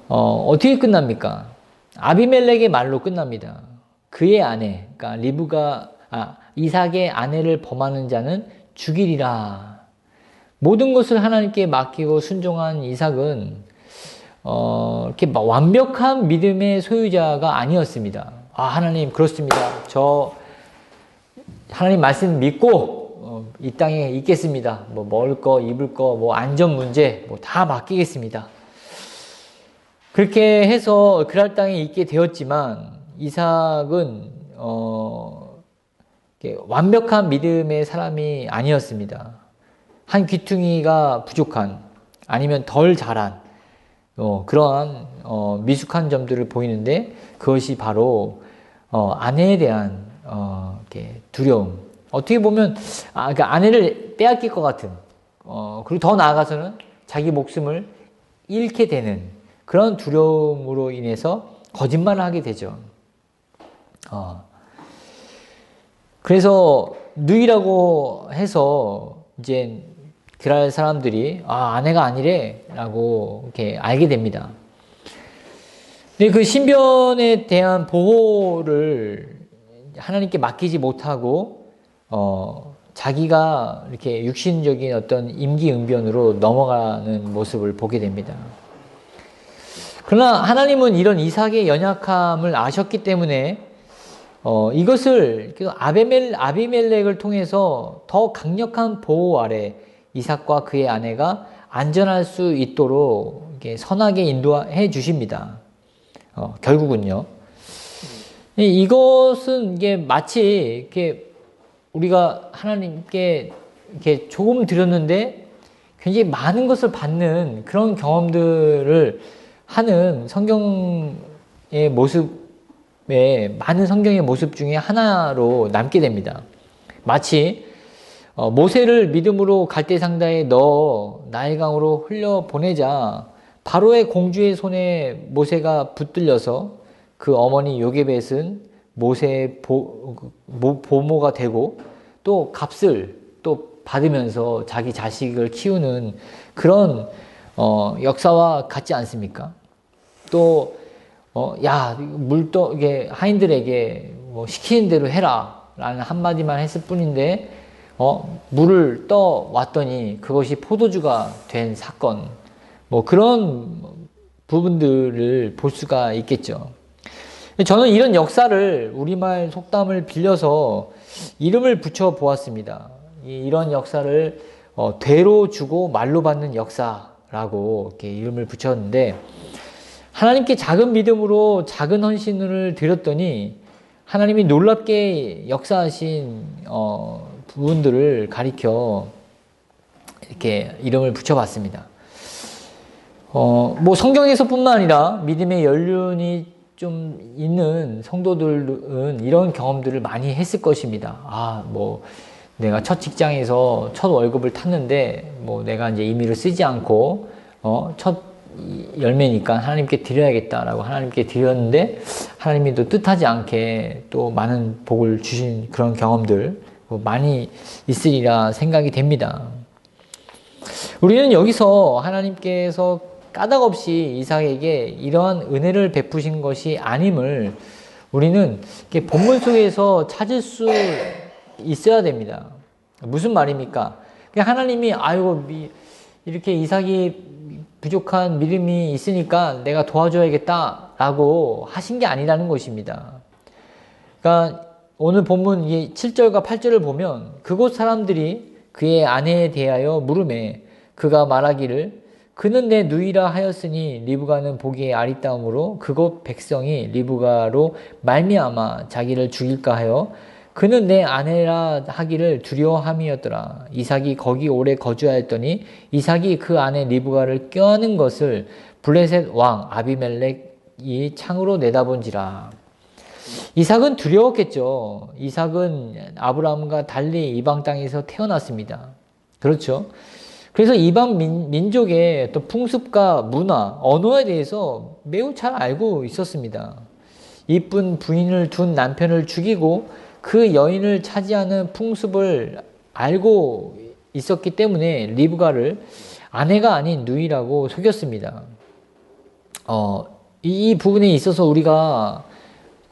어떻게 끝납니까? 아비멜렉의 말로 끝납니다. 그의 아내, 그러니까 이삭의 아내를 범하는 자는 죽이리라. 모든 것을 하나님께 맡기고 순종한 이삭은, 이렇게 완벽한 믿음의 소유자가 아니었습니다. 하나님, 그렇습니다. 하나님 말씀 믿고, 이 땅에 있겠습니다. 먹을 거, 입을 거, 안전 문제, 다 맡기겠습니다. 그렇게 해서 그랄 땅에 있게 되었지만, 이삭은, 완벽한 믿음의 사람이 아니었습니다. 한 귀퉁이가 부족한, 아니면 덜 자란, 그러한, 미숙한 점들을 보이는데, 그것이 바로, 아내에 대한, 두려움. 어떻게 보면, 그러니까 아내를 빼앗길 것 같은, 그리고 더 나아가서는 자기 목숨을 잃게 되는 그런 두려움으로 인해서 거짓말을 하게 되죠. 그래서 누이라고 해서 이제 그랄 사람들이 아내가 아니래라고 이렇게 알게 됩니다. 근데 그 신변에 대한 보호를 하나님께 맡기지 못하고 자기가 이렇게 육신적인 어떤 임기응변으로 넘어가는 모습을 보게 됩니다. 그러나 하나님은 이런 이삭의 연약함을 아셨기 때문에 이것을 아비멜렉을 통해서 더 강력한 보호 아래 이삭과 그의 아내가 안전할 수 있도록 이렇게 선하게 인도해 주십니다. 결국은요. 이것은 이게 마치 이렇게 우리가 하나님께 이렇게 조금 드렸는데 굉장히 많은 것을 받는 그런 경험들을 하는 성경의 모습에 많은 성경의 모습 중에 하나로 남게 됩니다. 마치 모세를 믿음으로 갈대상다에 넣어 나일강으로 흘려 보내자 바로의 공주의 손에 모세가 붙들려서 그 어머니 요게벳은 모세의 보모가 되고 또 값을 또 받으면서 자기 자식을 키우는 그런 역사와 같지 않습니까? 또 이게 하인들에게 시키는 대로 해라 라는 한마디만 했을 뿐인데 물을 떠 왔더니 그것이 포도주가 된 사건, 그런 부분들을 볼 수가 있겠죠. 저는 이런 역사를 우리말 속담을 빌려서 이름을 붙여 보았습니다. 이런 역사를 되로 주고 말로 받는 역사라고 이렇게 이름을 붙였는데, 하나님께 작은 믿음으로 작은 헌신을 드렸더니 하나님이 놀랍게 역사하신 부분들을 가리켜 이렇게 이름을 붙여봤습니다. 성경에서뿐만 아니라 믿음의 연륜이 좀 있는 성도들은 이런 경험들을 많이 했을 것입니다. 내가 첫 직장에서 첫 월급을 탔는데, 내가 이제 임의로 쓰지 않고, 첫 열매니까 하나님께 드려야겠다라고 하나님께 드렸는데, 하나님이 또 뜻하지 않게 또 많은 복을 주신 그런 경험들 많이 있으리라 생각이 됩니다. 우리는 여기서 하나님께서 까닭없이 이삭에게 이러한 은혜를 베푸신 것이 아님을 우리는 본문 속에서 찾을 수 있어야 됩니다. 무슨 말입니까? 하나님이 이렇게 이삭이 부족한 믿음이 있으니까 내가 도와줘야겠다라고 하신 게 아니라는 것입니다. 그러니까 오늘 본문 7절과 8절을 보면 그곳 사람들이 그의 아내에 대하여 물으매 그가 말하기를 그는 내 누이라 하였으니 리브가는 보기에 아리따움으로 그곳 백성이 리브가로 말미암아 자기를 죽일까 하여 그는 내 아내라 하기를 두려워함이었더라. 이삭이 거기 오래 거주하였더니 이삭이 그 아내 리브가를 껴안은 것을 블레셋 왕 아비멜렉이 창으로 내다본지라. 이삭은 두려웠겠죠. 이삭은 아브라함과 달리 이방 땅에서 태어났습니다. 그렇죠. 그래서 이방 민족의 또 풍습과 문화, 언어에 대해서 매우 잘 알고 있었습니다. 이쁜 부인을 둔 남편을 죽이고 그 여인을 차지하는 풍습을 알고 있었기 때문에 리브가를 아내가 아닌 누이라고 속였습니다. 이 부분에 있어서 우리가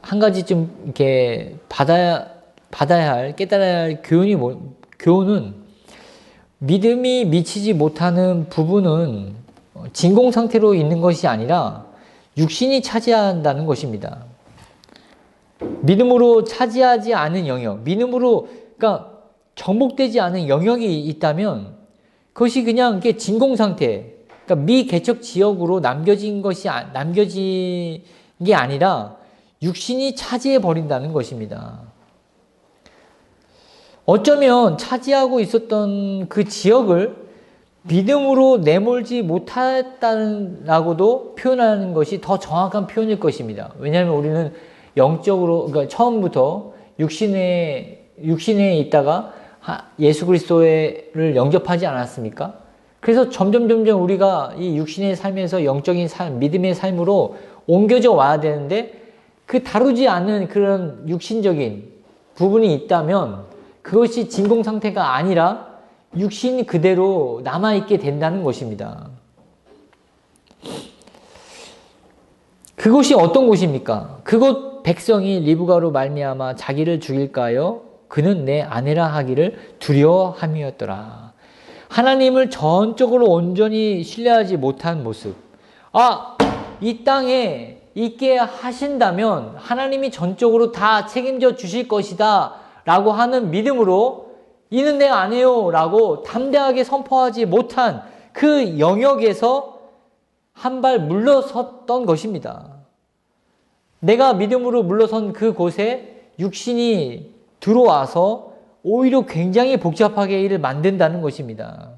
한 가지 좀 이렇게 받아야 할, 깨달아야 할 교훈은 믿음이 미치지 못하는 부분은 진공 상태로 있는 것이 아니라 육신이 차지한다는 것입니다. 믿음으로 차지하지 않은 영역, 믿음으로 그러니까 정복되지 않은 영역이 있다면 그것이 그냥 이게 진공 상태, 그러니까 미개척 지역으로 남겨진 게 아니라 육신이 차지해 버린다는 것입니다. 어쩌면 차지하고 있었던 그 지역을 믿음으로 내몰지 못했다라고도 표현하는 것이 더 정확한 표현일 것입니다. 왜냐하면 우리는 영적으로, 그러니까 처음부터 육신에 있다가 예수 그리스도를 영접하지 않았습니까? 그래서 점점 우리가 이 육신의 삶에서 영적인 삶, 믿음의 삶으로 옮겨져 와야 되는데 그 다루지 않은 그런 육신적인 부분이 있다면 그것이 진공 상태가 아니라 육신 그대로 남아있게 된다는 것입니다. 그곳이 어떤 곳입니까? 그곳 백성이 리브가로 말미암아 자기를 죽일까요? 그는 내 아내라 하기를 두려워함이었더라. 하나님을 전적으로 온전히 신뢰하지 못한 모습. 이 땅에 있게 하신다면 하나님이 전적으로 다 책임져 주실 것이다 라고 하는 믿음으로 이는 내 아내요 라고 담대하게 선포하지 못한 그 영역에서 한 발 물러섰던 것입니다. 내가 믿음으로 물러선 그곳에 육신이 들어와서 오히려 굉장히 복잡하게 일을 만든다는 것입니다.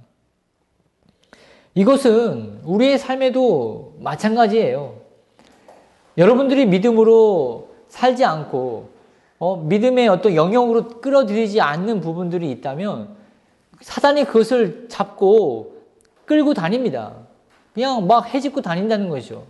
이것은 우리의 삶에도 마찬가지예요. 여러분들이 믿음으로 살지 않고 믿음의 어떤 영역으로 끌어들이지 않는 부분들이 있다면 사단이 그것을 잡고 끌고 다닙니다. 그냥 막 해집고 다닌다는 것이죠.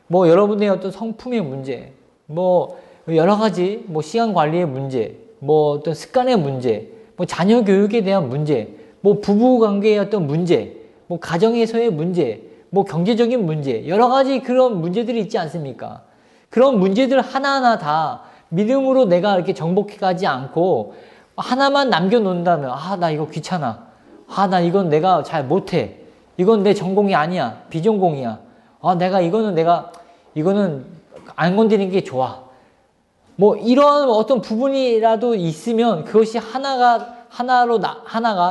뭐 여러분의 어떤 성품의 문제, 뭐 여러 가지 뭐 시간 관리의 문제, 뭐 어떤 습관의 문제, 뭐 자녀 교육에 대한 문제, 뭐 부부 관계의 어떤 문제, 뭐 가정에서의 문제, 뭐 경제적인 문제, 여러 가지 그런 문제들이 있지 않습니까? 그런 문제들 하나하나 다 믿음으로 내가 이렇게 정복해가지 않고 하나만 남겨놓는다면 나 이거 귀찮아. 나 이건 내가 잘 못해. 이건 내 전공이 아니야. 비전공이야. 이거는 안 건드리는 게 좋아. 뭐 이런 어떤 부분이라도 있으면 그것이 하나가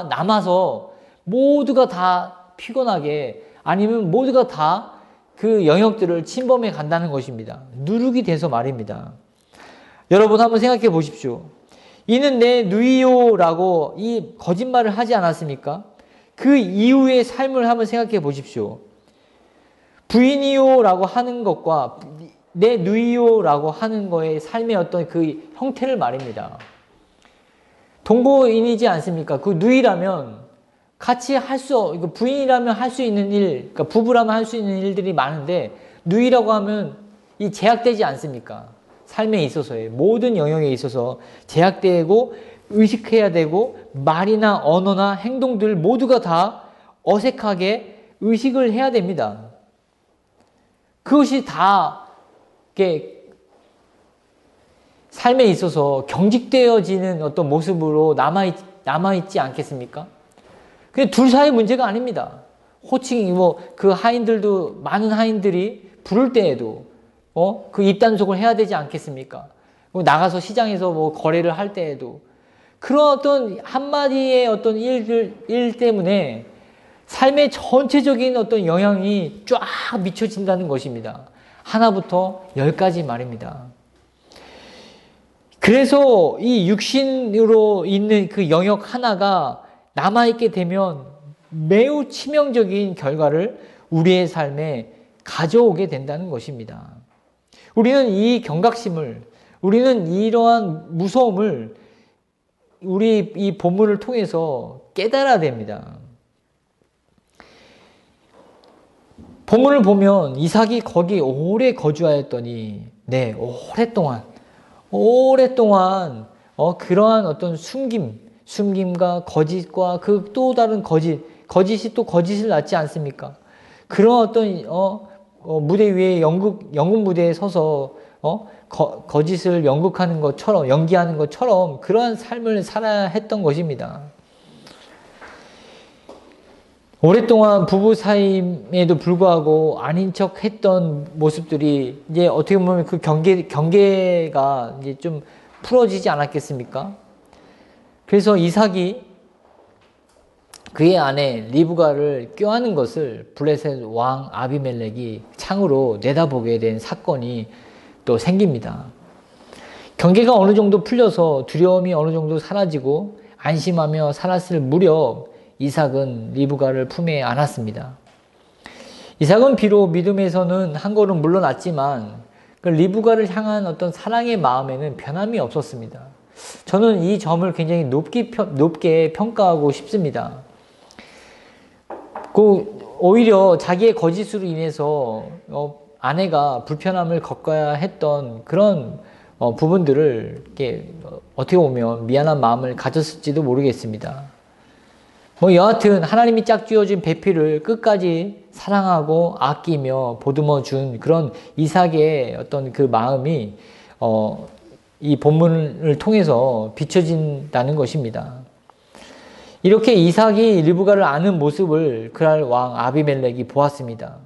남아서 모두가 다 피곤하게 아니면 모두가 다 그 영역들을 침범해 간다는 것입니다. 누룩이 돼서 말입니다. 여러분 한번 생각해 보십시오. 이는 내 누이요 라고 이 거짓말을 하지 않았습니까? 그 이후의 삶을 한번 생각해 보십시오. 부인이요 라고 하는 것과 내 누이요 라고 하는 거의 삶의 어떤 그 형태를 말입니다. 동거인이지 않습니까? 그 누이라면 같이 부인이라면 할 수 있는 일, 그러니까 부부라면 할 수 있는 일들이 많은데 누이라고 하면 이 제약되지 않습니까? 삶에 있어서의 모든 영역에 있어서 제약되고 의식해야 되고 말이나 언어나 행동들 모두가 다 어색하게 의식을 해야 됩니다. 그것이 다 이렇게 삶에 있어서 경직되어지는 어떤 모습으로 남아있지 않겠습니까? 그게 둘 사이의 문제가 아닙니다. 호칭이 그 하인들도 많은 하인들이 부를 때에도 그 입단속을 해야 되지 않겠습니까? 나가서 시장에서 거래를 할 때에도 그런 어떤 한마디의 어떤 일 때문에 삶의 전체적인 어떤 영향이 쫙 미쳐진다는 것입니다. 하나부터 열까지 말입니다. 그래서 이 육신으로 있는 그 영역 하나가 남아있게 되면 매우 치명적인 결과를 우리의 삶에 가져오게 된다는 것입니다. 우리는 이 경각심을, 우리는 이러한 무서움을 우리 이 본문을 통해서 깨달아야 됩니다. 본문을 보면 이삭이 거기 오래 거주하였더니, 네, 오랫동안 그러한 어떤 숨김과 거짓과 그 또 다른 거짓이 또 거짓을 낳지 않습니까? 그런 어떤 무대 위에 연극 무대에 서서 거짓을 연극하는 것처럼 연기하는 것처럼 그러한 삶을 살아야 했던 것입니다. 오랫동안 부부 사이임에도 불구하고 아닌 척 했던 모습들이 이제 어떻게 보면 그 경계가 이제 좀 풀어지지 않았겠습니까? 그래서 이삭이 그의 아내 리브가를 껴안은 것을 블레셋 왕 아비멜렉이 창으로 내다보게 된 사건이 또 생깁니다. 경계가 어느 정도 풀려서 두려움이 어느 정도 사라지고 안심하며 살았을 무렵 이삭은 리브가를 품에 안았습니다. 이삭은 비록 믿음에서는 한 걸음 물러났지만 그 리브가를 향한 어떤 사랑의 마음에는 변함이 없었습니다. 저는 이 점을 굉장히 높게 평가하고 싶습니다. 오히려 자기의 거짓으로 인해서 아내가 불편함을 겪어야 했던 그런 부분들을 이렇게 어떻게 보면 미안한 마음을 가졌을지도 모르겠습니다. 여하튼 하나님이 짝지어준 배필을 끝까지 사랑하고 아끼며 보듬어 준 그런 이삭의 어떤 그 마음이 이 본문을 통해서 비춰진다는 것입니다. 이렇게 이삭이 리브가를 아는 모습을 그날 왕 아비멜렉이 보았습니다.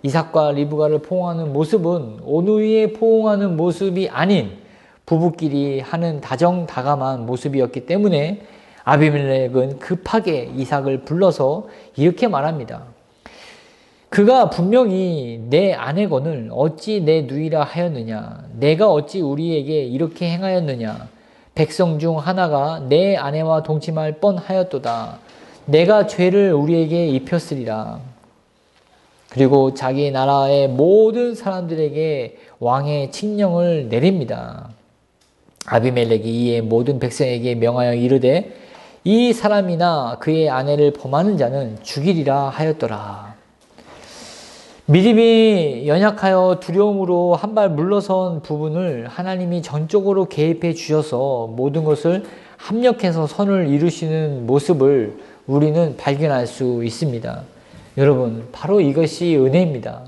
이삭과 리브가를 포옹하는 모습은 온누이에 포옹하는 모습이 아닌 부부끼리 하는 다정다감한 모습이었기 때문에 아비멜렉은 급하게 이삭을 불러서 이렇게 말합니다. 그가 분명히 내 아내건을 어찌 내 누이라 하였느냐? 내가 어찌 우리에게 이렇게 행하였느냐? 백성 중 하나가 내 아내와 동침할 뻔하였도다. 내가 죄를 우리에게 입혔으리라. 그리고 자기 나라의 모든 사람들에게 왕의 칙령을 내립니다. 아비멜렉이 이에 모든 백성에게 명하여 이르되 이 사람이나 그의 아내를 범하는 자는 죽이리라 하였더라. 믿음이 연약하여 두려움으로 한 발 물러선 부분을 하나님이 전적으로 개입해 주셔서 모든 것을 합력해서 선을 이루시는 모습을 우리는 발견할 수 있습니다. 여러분, 바로 이것이 은혜입니다.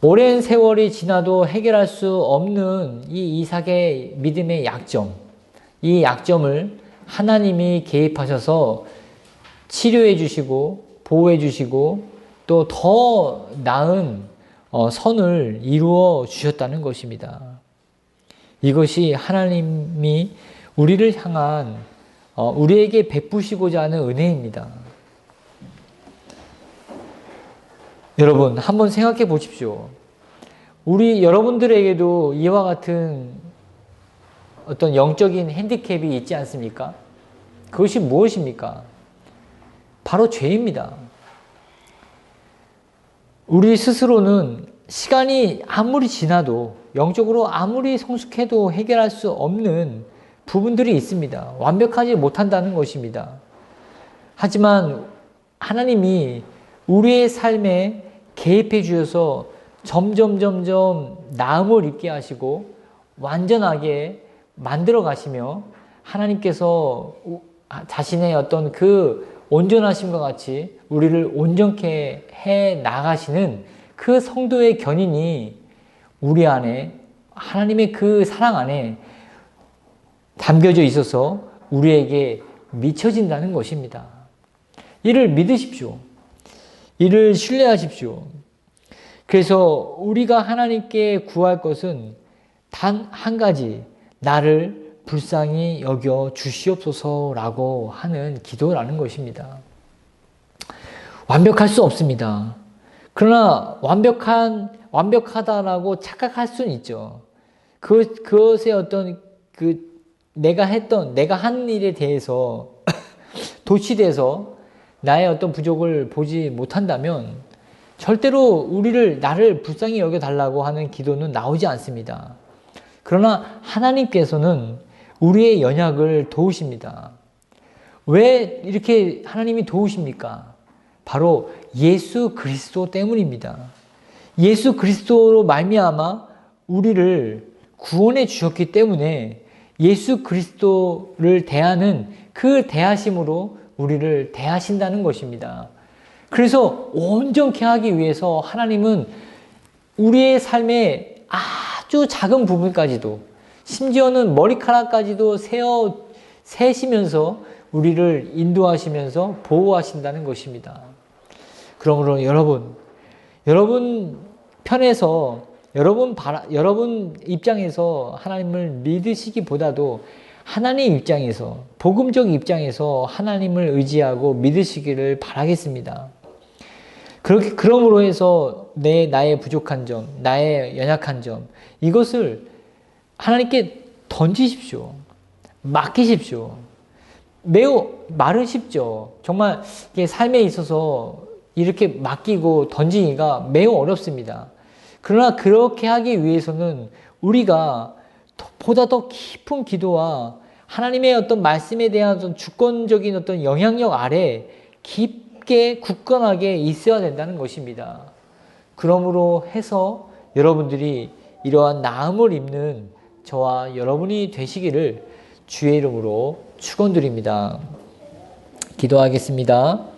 오랜 세월이 지나도 해결할 수 없는 이 이삭의 믿음의 약점, 이 약점을 하나님이 개입하셔서 치료해 주시고 보호해 주시고 또 더 나은 선을 이루어 주셨다는 것입니다. 이것이 하나님이 우리를 향한 우리에게 베푸시고자 하는 은혜입니다. 여러분, 한번 생각해 보십시오. 여러분들에게도 이와 같은 어떤 영적인 핸디캡이 있지 않습니까? 그것이 무엇입니까? 바로 죄입니다. 우리 스스로는 시간이 아무리 지나도 영적으로 아무리 성숙해도 해결할 수 없는 부분들이 있습니다. 완벽하지 못한다는 것입니다. 하지만 하나님이 우리의 삶에 개입해 주셔서 점점 나음을 입게 하시고 완전하게 만들어 가시며 하나님께서 자신의 어떤 그 온전하심과 같이 우리를 온전케 해 나가시는 그 성도의 견인이 우리 안에 하나님의 그 사랑 안에 담겨져 있어서 우리에게 미쳐진다는 것입니다. 이를 믿으십시오. 이를 신뢰하십시오. 그래서 우리가 하나님께 구할 것은 단 한 가지, 나를 불쌍히 여겨 주시옵소서라고 하는 기도라는 것입니다. 완벽할 수 없습니다. 그러나 완벽하다라고 착각할 수는 있죠. 그것의 어떤 내가 한 일에 대해서 도취돼서 나의 어떤 부족을 보지 못한다면 절대로 나를 불쌍히 여겨달라고 하는 기도는 나오지 않습니다. 그러나 하나님께서는 우리의 연약을 도우십니다. 왜 이렇게 하나님이 도우십니까? 바로 예수 그리스도 때문입니다. 예수 그리스도로 말미암아 우리를 구원해 주셨기 때문에 예수 그리스도를 대하는 그 대하심으로 우리를 대하신다는 것입니다. 그래서 온전케 하기 위해서 하나님은 우리의 삶의 아주 작은 부분까지도, 심지어는 머리카락까지도 세시면서 우리를 인도하시면서 보호하신다는 것입니다. 그러므로 여러분 편에서, 여러분 입장에서 하나님을 믿으시기보다도 하나님 입장에서, 복음적 입장에서 하나님을 의지하고 믿으시기를 바라겠습니다. 그러므로 해서 나의 부족한 점, 나의 연약한 점, 이것을 하나님께 던지십시오. 맡기십시오. 매우 말은 쉽죠. 정말 삶에 있어서 이렇게 맡기고 던지기가 매우 어렵습니다. 그러나 그렇게 하기 위해서는 우리가 보다 더 깊은 기도와 하나님의 어떤 말씀에 대한 어떤 주권적인 어떤 영향력 아래 깊게 굳건하게 있어야 된다는 것입니다. 그러므로 해서 여러분들이 이러한 나음을 입는 저와 여러분이 되시기를 주의 이름으로 축원드립니다. 기도하겠습니다.